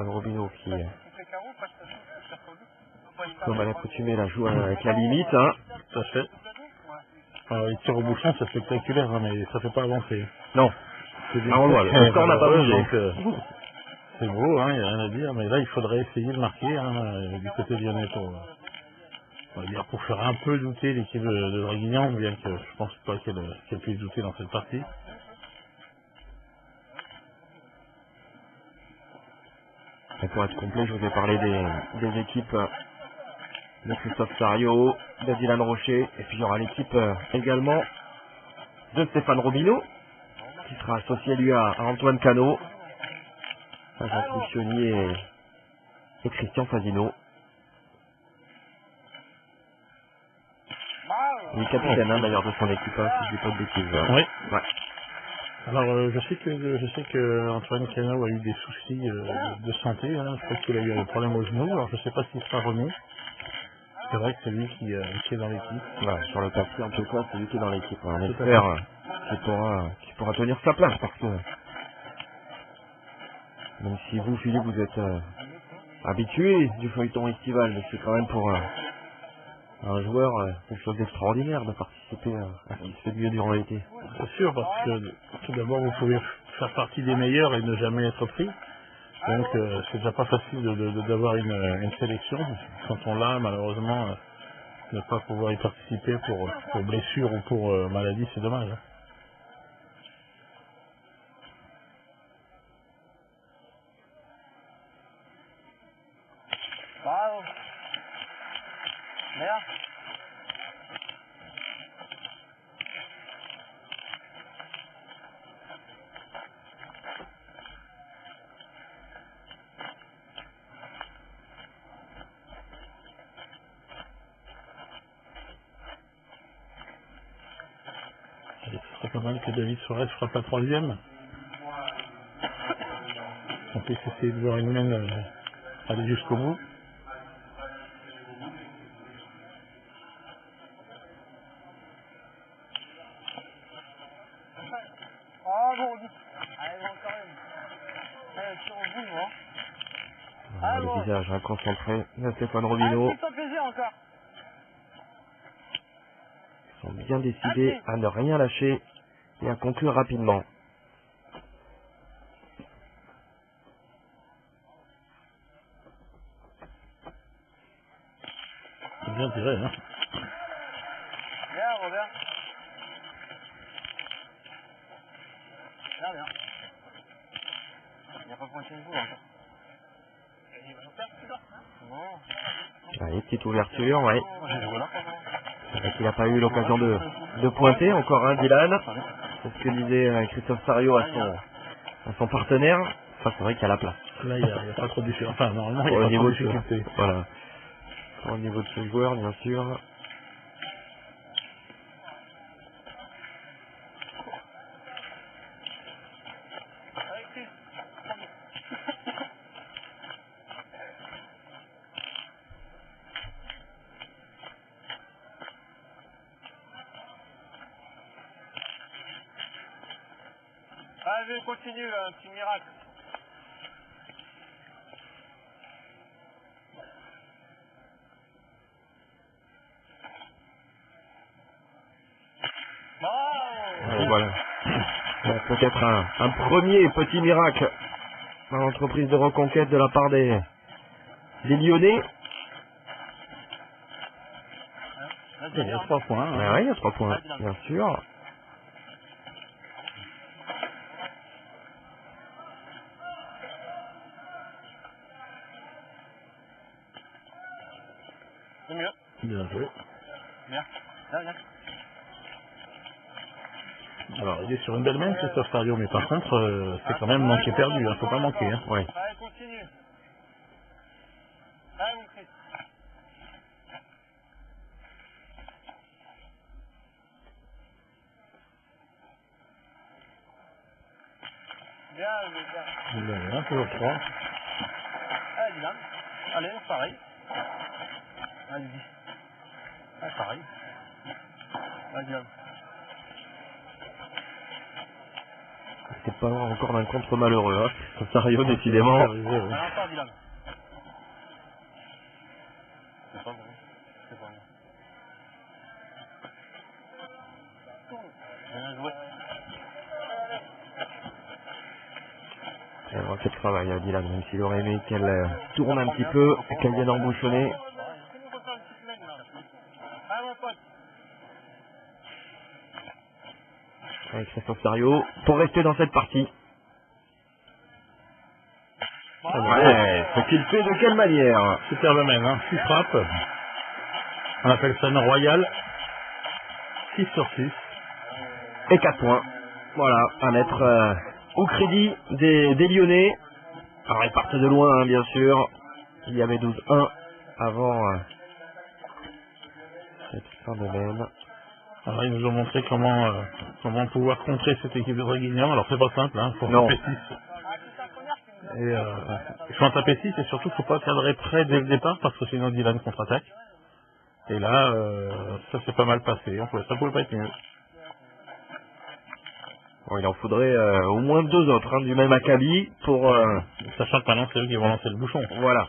Stéphane Robineau qui, comme à l'accoutumée, la joue avec la limite. Hein. Tout à fait. Alors, les tirs au bouchon, c'est spectaculaire, hein, mais ça fait pas avancer. Non. C'est on voit, le score n'a pas bougé. C'est beau, hein, il n'y a rien à dire, mais là, il faudrait essayer de marquer hein, du côté lyonnais pour faire un peu douter l'équipe de Draguignan, bien que je pense pas qu'elle puisse douter dans cette partie. Et pour être complet, je vous ai parlé des équipes de Christophe Sario, de Dylan Rocher, et puis il y aura l'équipe également de Stéphane Robineau, qui sera associé lui à Antoine Cano, à Jean-Philippe Chauny et Christian Fasino. Il est capitaine hein, d'ailleurs de son équipe, hein, si je dis pas de bêtises. Oui. Ouais. Alors je sais que Antoine Cano a eu des soucis de santé, hein. Je crois qu'il a eu un problème au genou, alors je sais pas s'il sera remis. C'est vrai que c'est lui qui est dans l'équipe. Ouais, sur le papier en tout cas, c'est lui qui est dans l'équipe. On espère qu'il pourra tenir sa place parce que même si vous Philippe vous êtes habitué du feuilleton estival, mais c'est quand même pour un joueur quelque chose d'extraordinaire de participer à ce qui se fait mieux durant l'été. C'est sûr, parce que tout d'abord vous pouvez faire partie des meilleurs et ne jamais être pris. Donc c'est déjà pas facile d'avoir une sélection. Quand on l'a, malheureusement, ne pas pouvoir y participer pour blessure ou pour maladie, c'est dommage. Hein. Bravo. Merde. Ce serait pas mal que David Suarez frappe la troisième. On peut essayer de voir une main aller jusqu'au bout. Oh bon, allez, bon, quand même. Allez, sur au bout, hein. Voilà, le visage concentré de Stéphane Robineau. Allez, fais-toi plaisir encore. Ils sont bien décidés à ne rien lâcher et à conclure rapidement. C'est bien tiré, hein. Bien, Robert. Bien, bien. Il n'y a pas pointé une boule encore. Il va faire plus tard, hein. Allez, petite ouverture, ouais. Voilà. C'est vrai qu'il n'a pas eu l'occasion de pointer encore, hein, Dylan. C'est ce que disait Christophe Sario à son partenaire. Enfin, c'est vrai qu'il y a la place. Là, il n'y a pas trop de difficulté. Enfin, normalement, il n'y a pas trop de difficulté. Voilà. Au niveau de ce joueur, bien sûr. Allez, continue, un petit miracle. Et voilà. Peut-être un premier petit miracle dans l'entreprise de reconquête de la part des Lyonnais. Il y a 3 points. Hein. Ouais, il y a 3 points, bien sûr. C'est mieux. Bien joué. Bien. Bien, bien. Alors, il est sur une belle main, Christophe Sario, mais par contre, c'est quand même manqué perdu, hein, faut pas manquer. Hein. Ouais. Allez, continue. Allez, mon Christ. Bien, bien. Il y a toujours 3. Allez, Dylan. Allez, pareil. Allez-y. Allez, pareil. Allez, Dylan. C'est pas loin encore d'un contre malheureux, hein. Softario, décidément. Arrivé, oui. Attends, Dylan. C'est pas bon. C'est pas bon. Bien joué. Elle voit qu'elle travaille, Dylan, même s'il aurait aimé qu'elle tourne un petit peu et qu'elle vienne embouchonner. Avec Christophe Sario pour rester dans cette partie. Ouais, ce qu'il fait de quelle manière? Superbe mène, hein. 6 frappes. On appelle ça une royale. 6 sur 6. Et 4 points. Voilà, à mettre au crédit des Lyonnais. Alors ils partent de loin, hein, bien sûr. Il y avait 12-1 avant cette fin de mène. Alors ils nous ont montré comment pouvoir contrer cette équipe de Draguignan. Alors c'est pas simple, hein. Faut Non. taper 6. Et il faut en taper 6 et surtout faut pas cadrer près dès le départ parce que sinon Dylan contre-attaque. Et là, ça s'est pas mal passé. Ça pouvait pas être mieux. Bon, il en faudrait au moins 2 autres, hein, du même acabit pour... Sachant que maintenant c'est eux qui vont lancer le bouchon. Voilà.